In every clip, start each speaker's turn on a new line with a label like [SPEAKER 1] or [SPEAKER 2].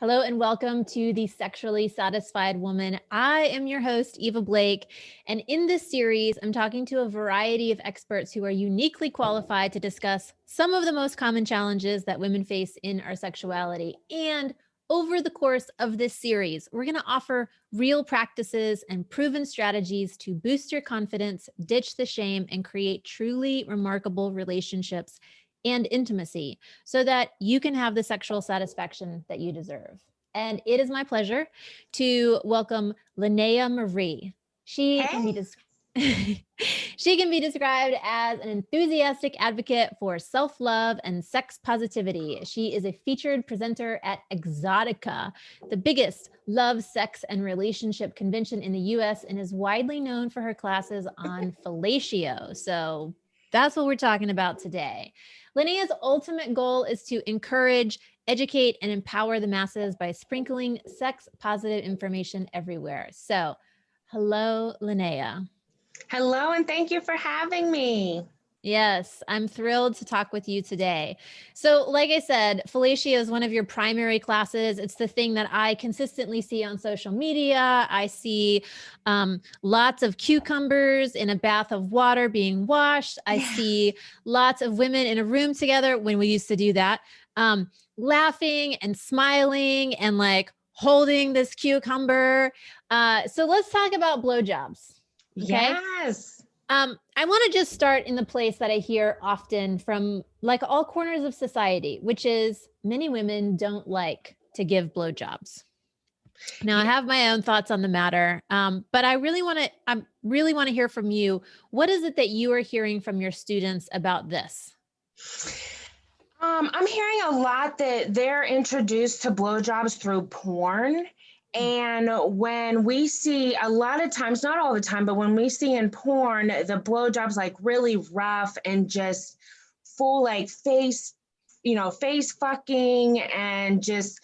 [SPEAKER 1] Hello and welcome to the Sexually Satisfied Woman. I am your host, Eva Blake. And in this series, I'm talking to a variety of experts who are uniquely qualified to discuss some of the most common challenges that women face in our sexuality. And over the course of this series, we're going to offer real practices and proven strategies to boost your confidence, ditch the shame, and create truly remarkable relationships and intimacy so that you can have the sexual satisfaction that you deserve. And it is my pleasure to welcome Linnea Marie. She can be described as an enthusiastic advocate for self-love and sex positivity. She is a featured presenter at EXXXOTICA, the biggest love, sex, and relationship convention in the US, and is widely known for her classes on fellatio. So that's what we're talking about today. Linnea's ultimate goal is to encourage, educate, and empower the masses by sprinkling sex-positive information everywhere. So, hello, Linnea.
[SPEAKER 2] Hello, and thank you for having me.
[SPEAKER 1] Yes, I'm thrilled to talk with you today. So, like I said, fellatio is one of your primary classes. It's the thing that I consistently see on social media. I see lots of cucumbers in a bath of water being washed. I see lots of women in a room together when we used to do that, laughing and smiling and like holding this cucumber. So let's talk about blowjobs. Okay.
[SPEAKER 2] Yes.
[SPEAKER 1] I want to just start in the place that I hear often from like all corners of society, which is many women don't like to give blowjobs. Now I have my own thoughts on the matter, but I really want to hear from you. What is it that you are hearing from your students about this?
[SPEAKER 2] I'm hearing a lot that they're introduced to blowjobs through porn. And when we see a lot of times, not all the time, but when we see in porn, the blowjobs like really rough and just full like face fucking and just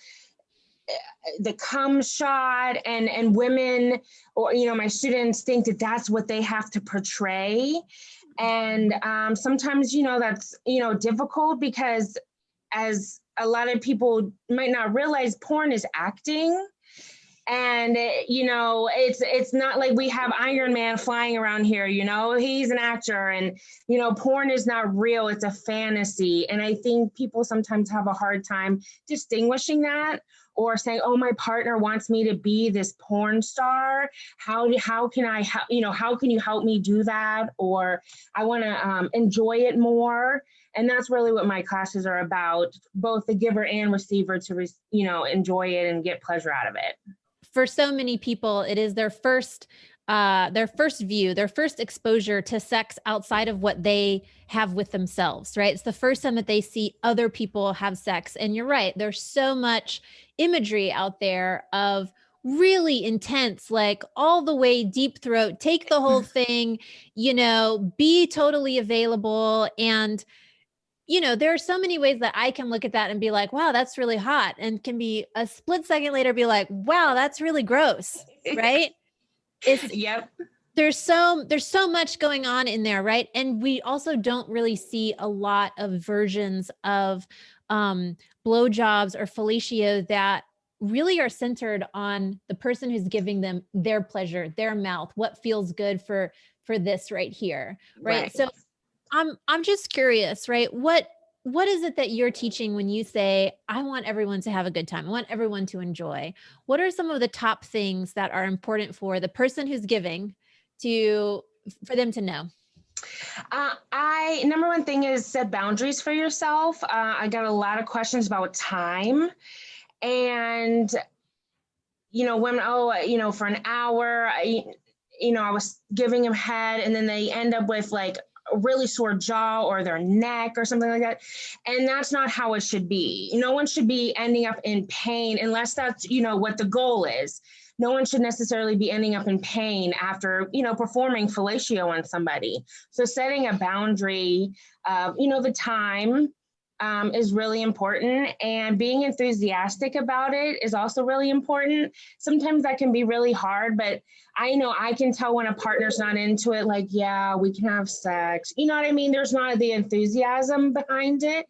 [SPEAKER 2] the cum shot and women or, my students think that that's what they have to portray. And sometimes, that's, difficult because as a lot of people might not realize, porn is acting. And, it's not like we have Iron Man flying around here, he's an actor and, porn is not real. It's a fantasy. And I think people sometimes have a hard time distinguishing that or saying, oh, my partner wants me to be this porn star. How can I, how can you help me do that? Or I want to enjoy it more. And that's really what my classes are about, both the giver and receiver to, enjoy it and get pleasure out of it.
[SPEAKER 1] For so many people, it is their first view, their first exposure to sex outside of what they have with themselves, right? It's the first time that they see other people have sex. And you're right, there's so much imagery out there of really intense, like all the way deep throat, take the whole thing, be totally available. And there are so many ways that I can look at that and be like, wow, that's really hot. And can be a split second later, be like, wow, that's really gross. Right.
[SPEAKER 2] Yep.
[SPEAKER 1] There's so much going on in there. Right. And we also don't really see a lot of versions of blowjobs or fellatio that really are centered on the person who's giving them their pleasure, their mouth, what feels good for this right here. Right. So I'm just curious, right? What is it that you're teaching when you say, I want everyone to have a good time? I want everyone to enjoy. What are some of the top things that are important for the person who's giving for them to know?
[SPEAKER 2] Number one thing is set boundaries for yourself. I got a lot of questions about time and, when, for an hour, I was giving them head and then they end up with like a really sore jaw or their neck or something like that. And that's not how it should be. No one should be ending up in pain unless that's, what the goal is. No one should necessarily be ending up in pain after, performing fellatio on somebody. So setting a boundary, the time is really important, and being enthusiastic about it is also really important. Sometimes that can be really hard, but I know I can tell when a partner's not into it, like, yeah, we can have sex. You know what I mean? There's not the enthusiasm behind it.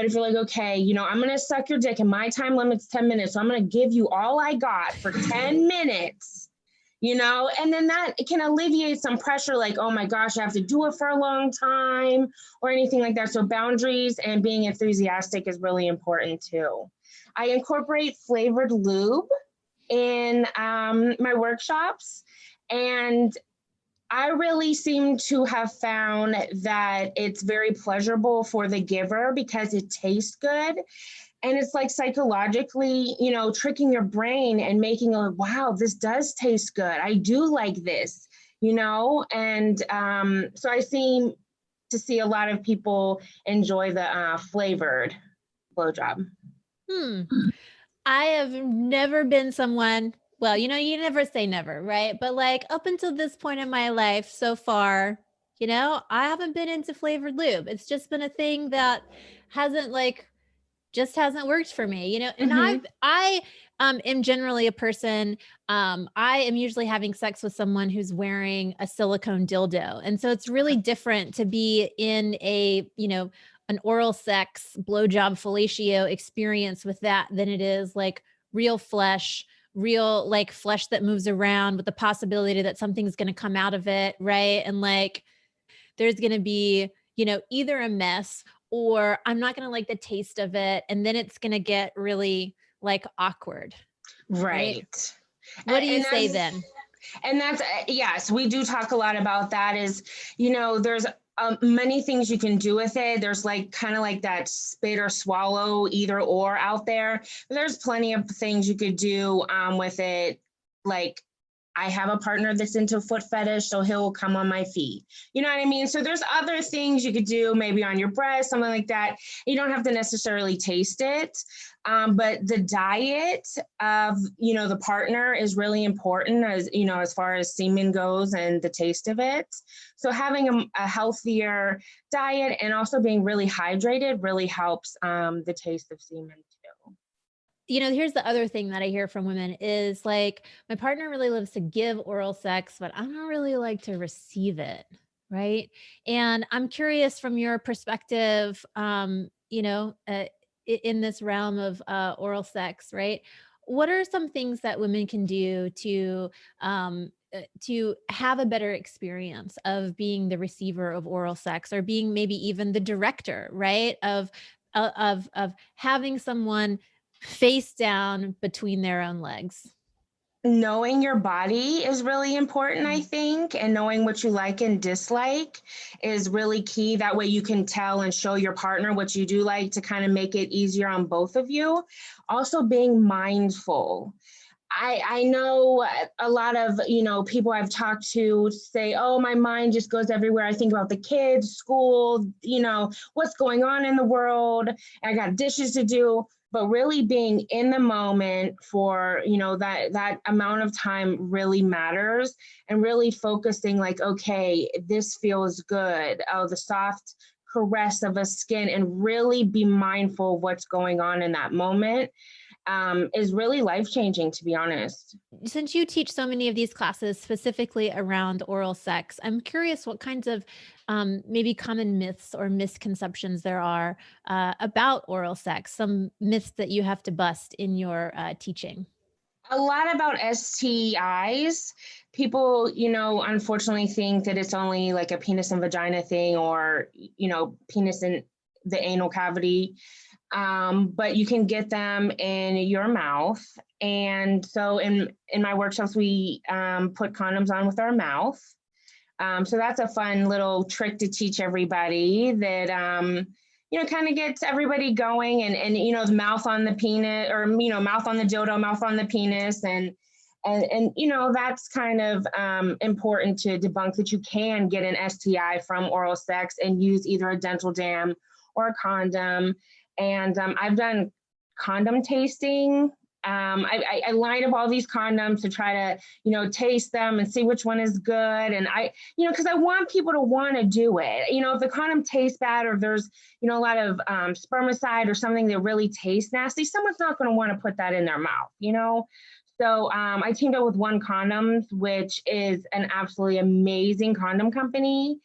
[SPEAKER 2] But if you're like, okay, I'm going to suck your dick and my time limit's 10 minutes. So I'm going to give you all I got for 10 minutes, and then that can alleviate some pressure, like, oh my gosh, I have to do it for a long time or anything like that. So boundaries and being enthusiastic is really important too. I incorporate flavored lube in my workshops, and I really seem to have found that it's very pleasurable for the giver because it tastes good. And it's like psychologically, tricking your brain and making wow, this does taste good. I do like this, and so I seem to see a lot of people enjoy the flavored blowjob.
[SPEAKER 1] I have never been someone, well, you never say never, right? But like up until this point in my life so far, I haven't been into flavored lube. It's just been a thing that hasn't hasn't worked for me, and I am generally a person, I am usually having sex with someone who's wearing a silicone dildo. And so it's really different to be in an oral sex blowjob fellatio experience with that than it is like real flesh, real like flesh that moves around with the possibility that something's going to come out of it. Right. And like, there's going to be, either a mess or I'm not going to like the taste of it. And then it's going to get really like awkward.
[SPEAKER 2] Right.
[SPEAKER 1] What do you say then?
[SPEAKER 2] And that's, yes, we do talk a lot about that is, there's many things you can do with it. There's like kind of like that spit or swallow either or out there. There's plenty of things you could do with it. Like I have a partner that's into foot fetish, so he'll come on my feet. You know what I mean? So there's other things you could do, maybe on your breast, something like that. You don't have to necessarily taste it. But the diet of, the partner is really important as far as semen goes and the taste of it. So having a healthier diet and also being really hydrated really helps the taste of semen too.
[SPEAKER 1] Here's the other thing that I hear from women is like, my partner really loves to give oral sex, but I don't really like to receive it. Right. And I'm curious from your perspective, in this realm of oral sex, right? What are some things that women can do to have a better experience of being the receiver of oral sex, or being maybe even the director, right? Of having someone face down between their own legs.
[SPEAKER 2] Knowing your body is really important, I think, and knowing what you like and dislike is really key. That way you can tell and show your partner what you do like to kind of make it easier on both of you. Also being mindful. I know a lot of, people I've talked to say, oh, my mind just goes everywhere. I think about the kids, school, what's going on in the world. I got dishes to do. But really being in the moment for, that amount of time really matters, and really focusing like, okay, this feels good. Oh, the soft caress of a skin, and really be mindful of what's going on in that moment is really life-changing, to be honest.
[SPEAKER 1] Since you teach so many of these classes specifically around oral sex, I'm curious what kinds of maybe common myths or misconceptions there are about oral sex, some myths that you have to bust in your teaching.
[SPEAKER 2] A lot about STIs. People, unfortunately think that it's only like a penis and vagina thing, or, penis in the anal cavity. But you can get them in your mouth. And so in my workshops, we put condoms on with our mouth. So that's a fun little trick to teach everybody that, kind of gets everybody going, and the mouth on the penis, or, mouth on the dildo, mouth on the penis. And that's kind of important to debunk that you can get an STI from oral sex and use either a dental dam or a condom. And I've done condom tasting. I lined up all these condoms to try to, taste them and see which one is good. And because I want people to want to do it. If the condom tastes bad, or there's, a lot of spermicide or something that really tastes nasty, someone's not going to want to put that in their mouth, So I teamed up with One Condoms, which is an absolutely amazing condom company.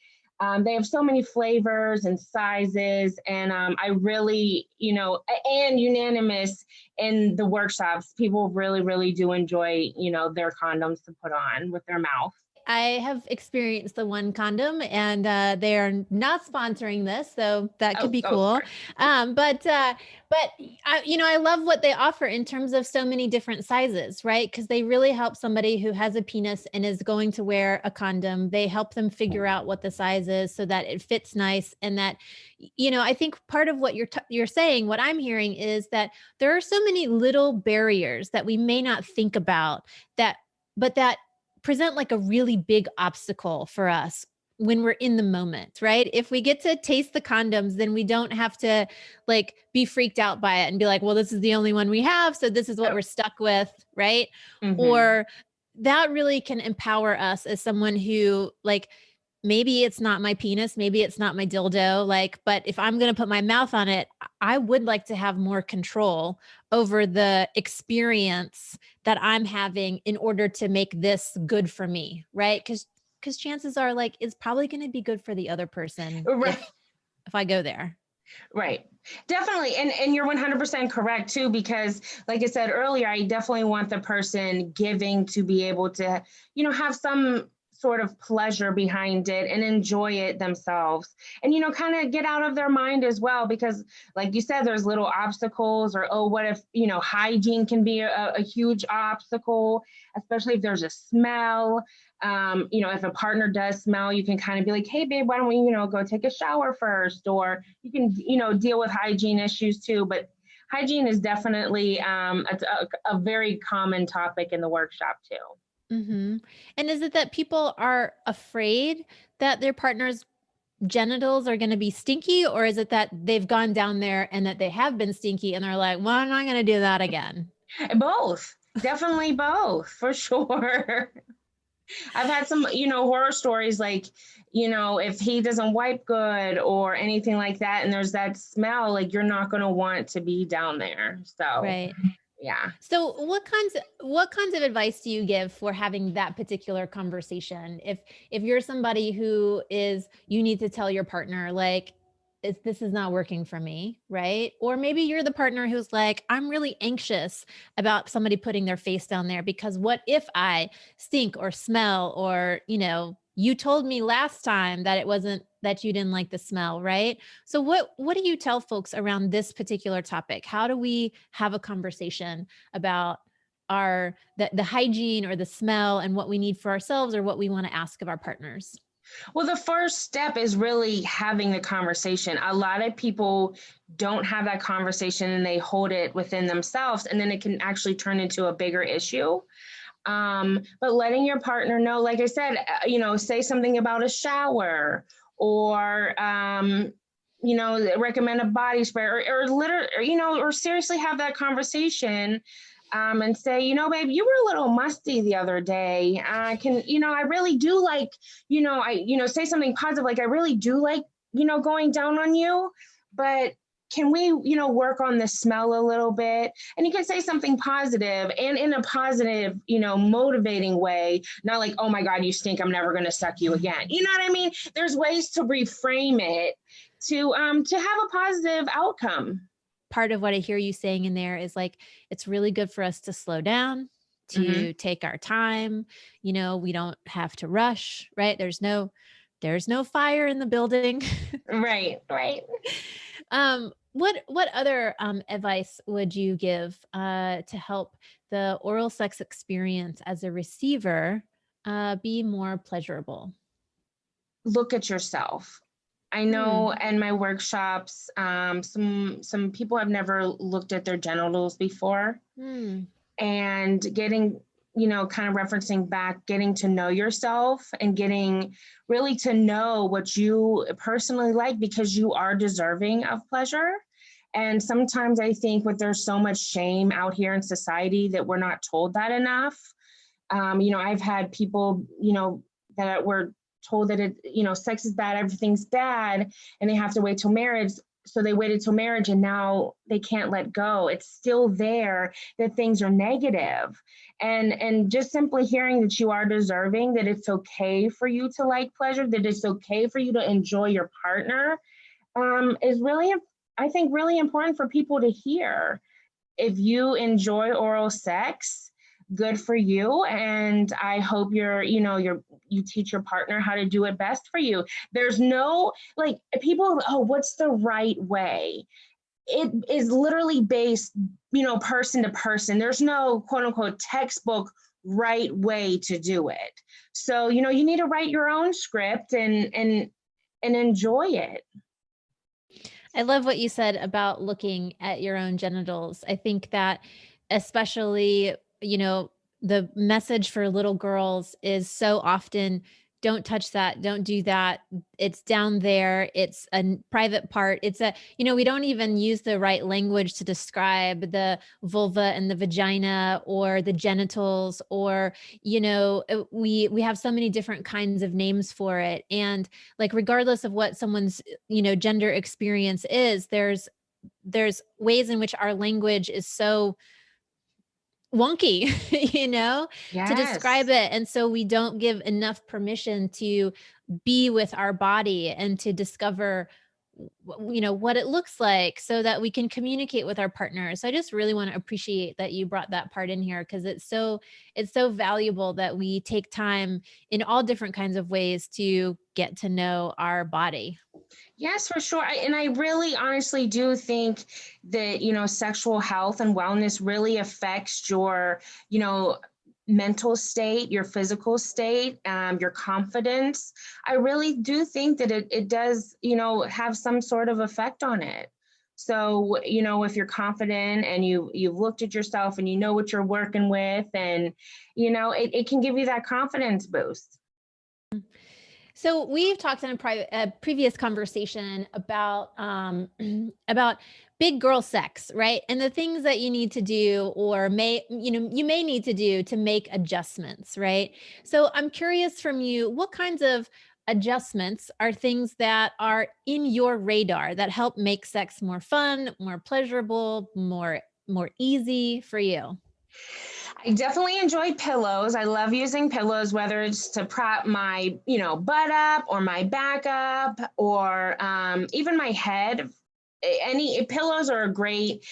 [SPEAKER 2] They have so many flavors and sizes, and I really, and unanimous in the workshops, people really, really do enjoy, their condoms to put on with their mouth.
[SPEAKER 1] I have experienced the one condom, and they are not sponsoring this, so that could be cool. But I love what they offer in terms of so many different sizes, right? Because they really help somebody who has a penis and is going to wear a condom. They help them figure out what the size is so that it fits nice, and that, I think part of what you're saying, what I'm hearing is that there are so many little barriers that we may not think about but that present like a really big obstacle for us when we're in the moment, right? If we get to taste the condoms, then we don't have to like be freaked out by it and be like, well, this is the only one we have, so this is what we're stuck with, right?
[SPEAKER 2] Mm-hmm.
[SPEAKER 1] Or that really can empower us as someone who, like, maybe it's not my penis, maybe it's not my dildo, like, but if I'm going to put my mouth on it, I would like to have more control over the experience that I'm having in order to make this good for me, right? Because chances are, like, it's probably going to be good for the other person,
[SPEAKER 2] right.
[SPEAKER 1] if I go there.
[SPEAKER 2] Right. Definitely. And you're 100% correct too, because like I said earlier, I definitely want the person giving to be able to, have some sort of pleasure behind it and enjoy it themselves, and kind of get out of their mind as well, because like you said, there's little obstacles, or what if hygiene can be a huge obstacle, especially if there's a smell. If a partner does smell, you can kind of be like, hey babe, why don't we go take a shower first, or you can deal with hygiene issues too. But hygiene is definitely a very common topic in the workshop too.
[SPEAKER 1] Mm-hmm. And is it that people are afraid that their partner's genitals are going to be stinky, or is it that they've gone down there and that they have been stinky and they're like, well, I'm not going to do that again?
[SPEAKER 2] Both. Definitely both, for sure. I've had some, horror stories, like, if he doesn't wipe good or anything like that, and there's that smell, like, you're not going to want to be down there. So,
[SPEAKER 1] right.
[SPEAKER 2] Yeah.
[SPEAKER 1] So what kinds of advice do you give for having that particular conversation? If you're somebody who you need to tell your partner, like, this is not working for me, right? Or maybe you're the partner who's like, I'm really anxious about somebody putting their face down there because what if I stink or smell, or, you told me last time that it wasn't, that you didn't like the smell, right? So what do you tell folks around this particular topic? How do we have a conversation about the hygiene or the smell and what we need for ourselves or what we want to ask of our partners?
[SPEAKER 2] Well, the first step is really having the conversation. A lot of people don't have that conversation and they hold it within themselves, and then it can actually turn into a bigger issue. But letting your partner know, like I said, say something about a shower, or, recommend a body spray, or seriously have that conversation. And say, babe, you were a little musty the other day. I really do like, say something positive, like, I really do like, going down on you, but can we, work on the smell a little bit? And you can say something positive, and in a positive, motivating way, not like, oh my God, you stink, I'm never going to suck you again. You know what I mean? There's ways to reframe it to have a positive outcome.
[SPEAKER 1] Part of what I hear you saying in there is, like, it's really good for us to slow down, to take our time. We don't have to rush, right? There's no fire in the building.
[SPEAKER 2] Right.
[SPEAKER 1] What other advice would you give to help the oral sex experience as a receiver be more pleasurable?
[SPEAKER 2] Look at yourself. I know in my workshops, some people have never looked at their genitals before, and getting, kind of referencing back, getting to know yourself and getting really to know what you personally like, because you are deserving of pleasure. And sometimes I think there's so much shame out here in society that we're not told that enough. I've had people, that were told that sex is bad, everything's bad, and they have to wait till marriage. so they waited till marriage and now they can't let go. It's still there that things are negative. And just simply hearing that you are deserving, that it's okay for you to like pleasure, that it's okay for you to enjoy your partner, is really, I think, really important for people to hear. If you enjoy oral sex, good for you. And I hope you teach your partner how to do it best for you. There's no, like, people, oh, what's the right way? It is literally based, person to person. There's no quote unquote textbook right way to do it. So, you need to write your own script and enjoy it.
[SPEAKER 1] I love what you said about looking at your own genitals. I think that especially, the message for little girls is so often, don't touch that, don't do that. It's down there. It's a private part. We don't even use the right language to describe the vulva and the vagina or the genitals, or, we have so many different kinds of names for it. And like, regardless of what someone's, gender experience is, there's ways in which our language is so wonky, to
[SPEAKER 2] Yes.
[SPEAKER 1] describe it. And so we don't give enough permission to be with our body and to discover what it looks like, so that we can communicate with our partners. So I just really want to appreciate that you brought that part in here, because it's so valuable that we take time in all different kinds of ways to get to know our body.
[SPEAKER 2] Yes, for sure. And I really honestly do think that, sexual health and wellness really affects your, mental state, your physical state, your confidence. I really do think that it does, have some sort of effect on it. So, if you're confident and you've looked at yourself and you know what you're working with, and, it can give you that confidence boost.
[SPEAKER 1] So we've talked in a previous conversation about about big girl sex, right? And the things that you need to do, or you may need to do to make adjustments, right? So I'm curious from you, what kinds of adjustments are things that are in your radar that help make sex more fun, more pleasurable, more easy for you?
[SPEAKER 2] I definitely enjoy pillows. I love using pillows, whether it's to prop my, butt up or my back up, or even my head. Any pillows are a great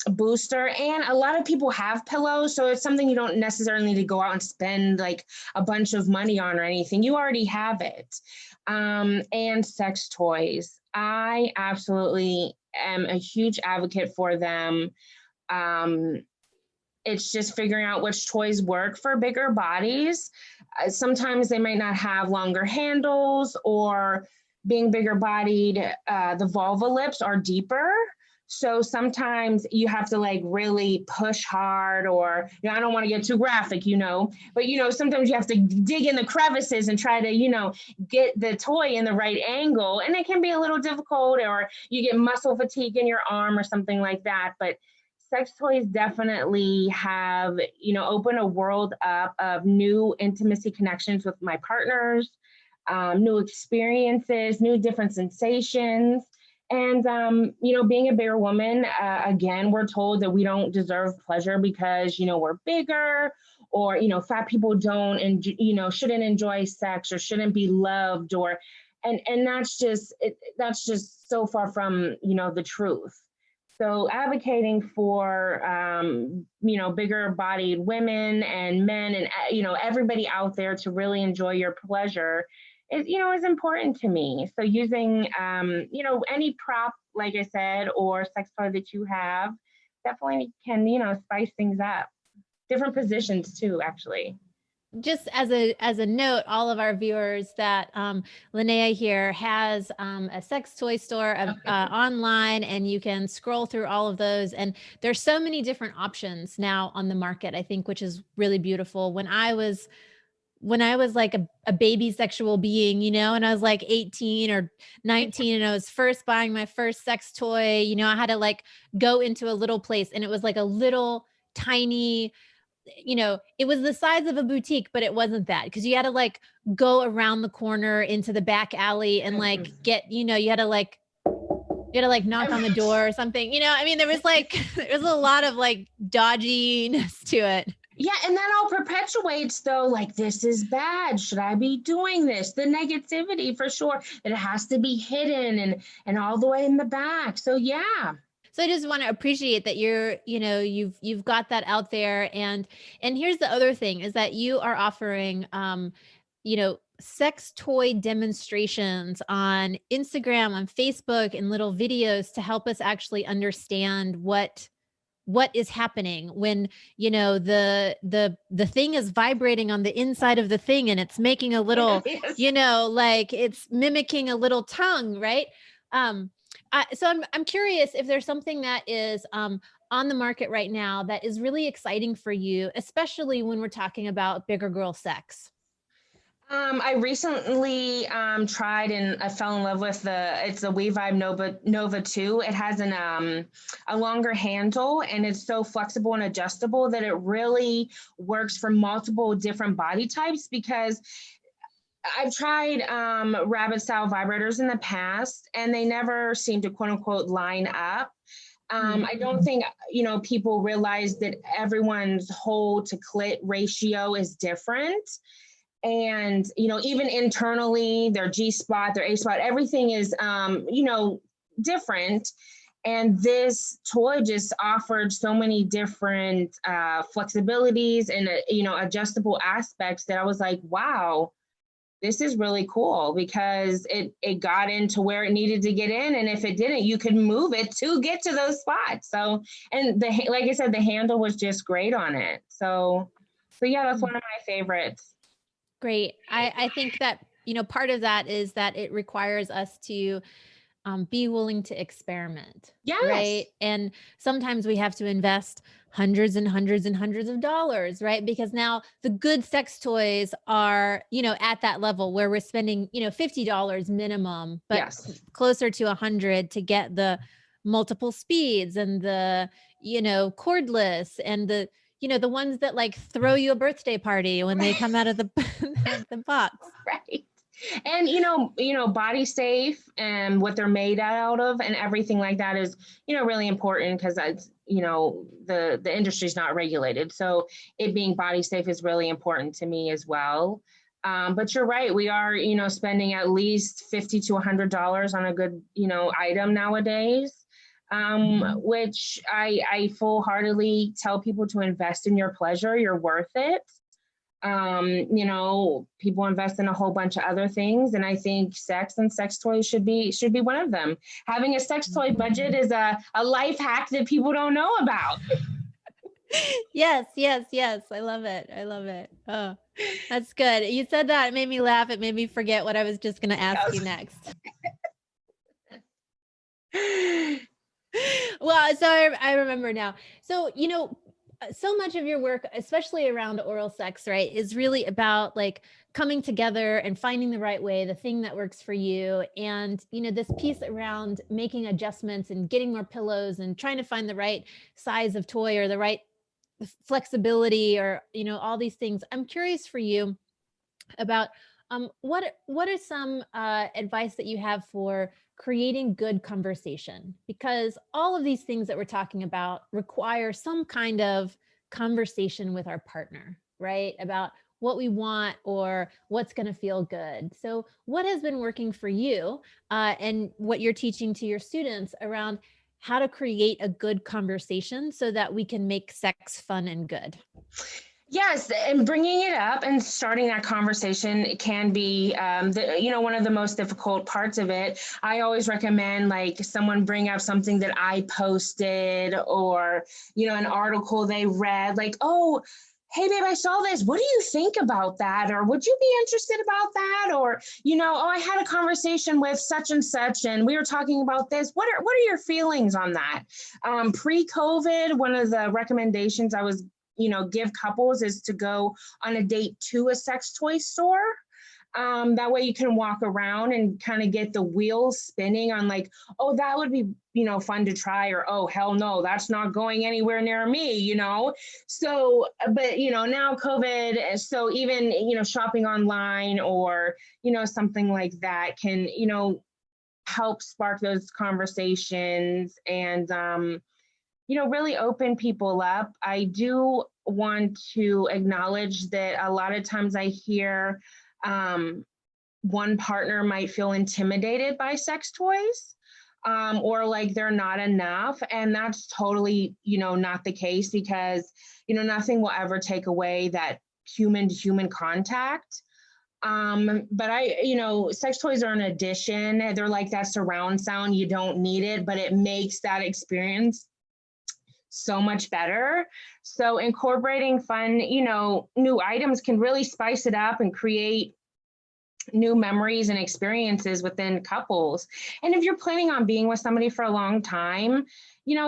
[SPEAKER 2] booster. And a lot of people have pillows, so it's something you don't necessarily need to go out and spend like a bunch of money on or anything. You already have it. And sex toys. I absolutely am a huge advocate for them. Um, it's just figuring out which toys work for bigger bodies. Sometimes they might not have longer handles, or being bigger bodied, the vulva lips are deeper. So sometimes you have to like really push hard, or, I don't want to get too graphic, but, sometimes you have to dig in the crevices and try to, get the toy in the right angle. And it can be a little difficult, or you get muscle fatigue in your arm or something like that. But sex toys definitely have, opened a world up of new intimacy connections with my partners, new experiences, new different sensations. And, being a bigger woman, again, we're told that we don't deserve pleasure because, we're bigger, or, fat people don't, and, shouldn't enjoy sex or shouldn't be loved, and that's just so far from, the truth. So advocating for, bigger bodied women and men, and, everybody out there to really enjoy your pleasure is important to me. So using, any prop, like I said, or sex toy that you have definitely can, spice things up. Different positions too, actually.
[SPEAKER 1] Just as a note, all of our viewers, that Linnea here has a sex toy store online, and you can scroll through all of those. And there's so many different options now on the market, I think, which is really beautiful. When I was like a baby sexual being, and I was like 18 or 19, and I was first buying my first sex toy, I had to like go into a little place, and it was like a little tiny, it was the size of a boutique, but it wasn't that, because you had to like go around the corner into the back alley and like get, you had to like You had to like knock on the door or something, you know, I mean, there was a lot of like dodginess to it.
[SPEAKER 2] Yeah, and that all perpetuates though, like this is bad. Should I be doing this? The negativity for sure. That it has to be hidden and all the way in the back. So yeah.
[SPEAKER 1] So I just want to appreciate that you've got that out there. And here's the other thing is that you are offering, sex toy demonstrations on Instagram, on Facebook, and little videos to help us actually understand what is happening when, the thing is vibrating on the inside of the thing and it's making a little,
[SPEAKER 2] Yes.
[SPEAKER 1] like it's mimicking a little tongue, right? So I'm curious if there's something that is on the market right now that is really exciting for you, especially when we're talking about bigger girl sex.
[SPEAKER 2] I recently tried and I fell in love with it's a We Vibe Nova 2. It has a longer handle and it's so flexible and adjustable that it really works for multiple different body types because I've tried rabbit style vibrators in the past and they never seem to quote unquote line up. I don't think, people realize that everyone's hole to clit ratio is different. And, even internally, their G spot, their A spot, everything is, different. And this toy just offered so many different flexibilities and, adjustable aspects that I was like, wow, this is really cool because it got into where it needed to get in. And if it didn't, you could move it to get to those spots. So, and like I said, the handle was just great on it. So yeah, that's one of my favorites.
[SPEAKER 1] Great. I think that, part of that is that it requires us to be willing to experiment.
[SPEAKER 2] Yes.
[SPEAKER 1] Right. And sometimes we have to invest hundreds and hundreds and hundreds of dollars, right? Because now the good sex toys are, at that level where we're spending, $50 minimum, but
[SPEAKER 2] Yes.
[SPEAKER 1] closer to 100 to get the multiple speeds and the, cordless and the ones that like throw you a birthday party when they come out of the, the box.
[SPEAKER 2] Right. And body safe and what they're made out of and everything like that is really important because that's the industry's not regulated, so it being body safe is really important to me as well. But you're right, we are spending at least $50 to $100 on a good item nowadays, which I full-heartedly tell people to invest in your pleasure. You're worth it. People invest in a whole bunch of other things, and I think sex and sex toys should be one of them. Having a sex toy budget is a life hack that people don't know about.
[SPEAKER 1] Yes. I love it. Oh, that's good. You said that, it made me laugh. It made me forget what I was just going to ask you next. Well, so I remember now. So, so much of your work, especially around oral sex, right, is really about like coming together and finding the right way, the thing that works for you. And, this piece around making adjustments and getting more pillows and trying to find the right size of toy or the right flexibility or, all these things. I'm curious for you about what are some advice that you have for creating good conversation, because all of these things that we're talking about require some kind of conversation with our partner, right, about what we want or what's going to feel good. So what has been working for you and what you're teaching to your students around how to create a good conversation so that we can make sex fun and good?
[SPEAKER 2] Yes, and bringing it up and starting that conversation can be, one of the most difficult parts of it. I always recommend like someone bring up something that I posted or, an article they read, like, oh, hey, babe, I saw this. What do you think about that? Or would you be interested about that? Or, oh, I had a conversation with such and such, and we were talking about this. What are your feelings on that? Pre-COVID, one of the recommendations I was give couples is to go on a date to a sex toy store. That way you can walk around and kind of get the wheels spinning on like, oh, that would be, fun to try, or, oh, hell no, that's not going anywhere near me, So, but, now COVID, so even, shopping online or, something like that can, help spark those conversations and, really open people up. I do want to acknowledge that a lot of times I hear one partner might feel intimidated by sex toys, or like they're not enough. And that's totally, not the case, because, nothing will ever take away that human to human contact. But sex toys are an addition. They're like that surround sound. You don't need it, but it makes that experience so much better. So incorporating fun, new items can really spice it up and create new memories and experiences within couples. And if you're planning on being with somebody for a long time,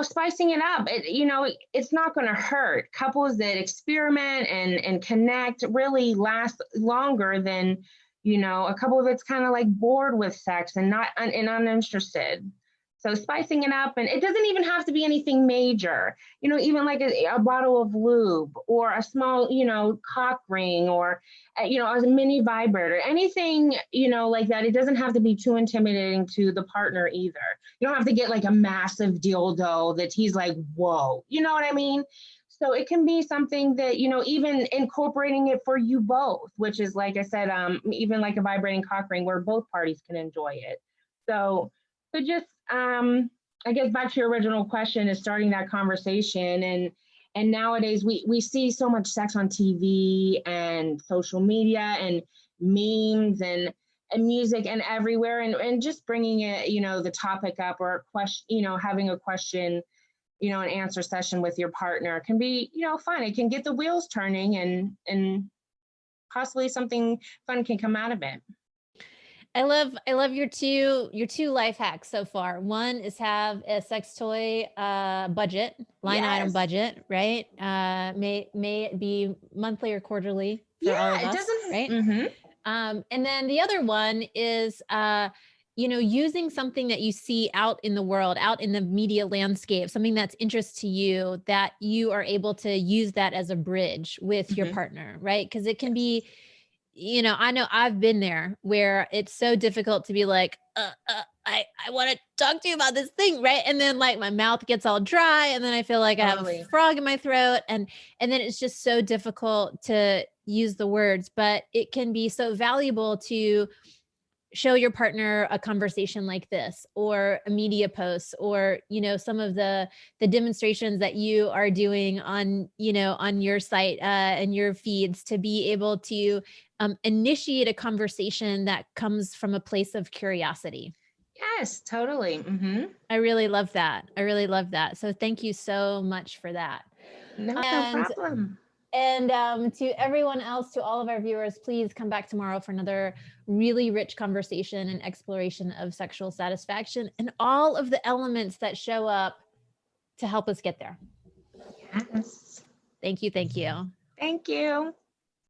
[SPEAKER 2] spicing it up, it's not going to hurt. Couples that experiment and connect really last longer than, a couple that's kind of like bored with sex and uninterested. So spicing it up, and it doesn't even have to be anything major, even like a bottle of lube or a small, cock ring, or, a mini vibrator, anything, like that. It doesn't have to be too intimidating to the partner either. You don't have to get like a massive dildo that he's like, whoa, you know what I mean? So it can be something that, even incorporating it for you both, which is, like I said, even like a vibrating cock ring where both parties can enjoy it. So just, I guess back to your original question, is starting that conversation. And nowadays we see so much sex on TV and social media and memes and music and everywhere, and just bringing it, the topic up, or a question, having a question, an answer session with your partner can be, fun. It can get the wheels turning, and possibly something fun can come out of it.
[SPEAKER 1] I love your two life hacks so far. One is have a sex toy budget, line item budget, right? May it be monthly or quarterly for all of us, right? And then the other one is using something that you see out in the world, out in the media landscape, something that's interest to you, that you are able to use that as a bridge with your partner, right? Because it can be, I know I've been there where it's so difficult to be like, I want to talk to you about this thing, right? And then like my mouth gets all dry, and then I feel like I have a frog in my throat, and then it's just so difficult to use the words. But it can be so valuable to show your partner a conversation like this, or a media post, or some of the demonstrations that you are doing on on your site and your feeds, to be able to initiate a conversation that comes from a place of curiosity.
[SPEAKER 2] Yes, totally.
[SPEAKER 1] I really love that. So thank you so much for that.
[SPEAKER 2] No problem.
[SPEAKER 1] And to everyone else, to all of our viewers, please come back tomorrow for another really rich conversation and exploration of sexual satisfaction and all of the elements that show up to help us get there.
[SPEAKER 2] Yes.
[SPEAKER 1] Thank you.
[SPEAKER 2] Thank you.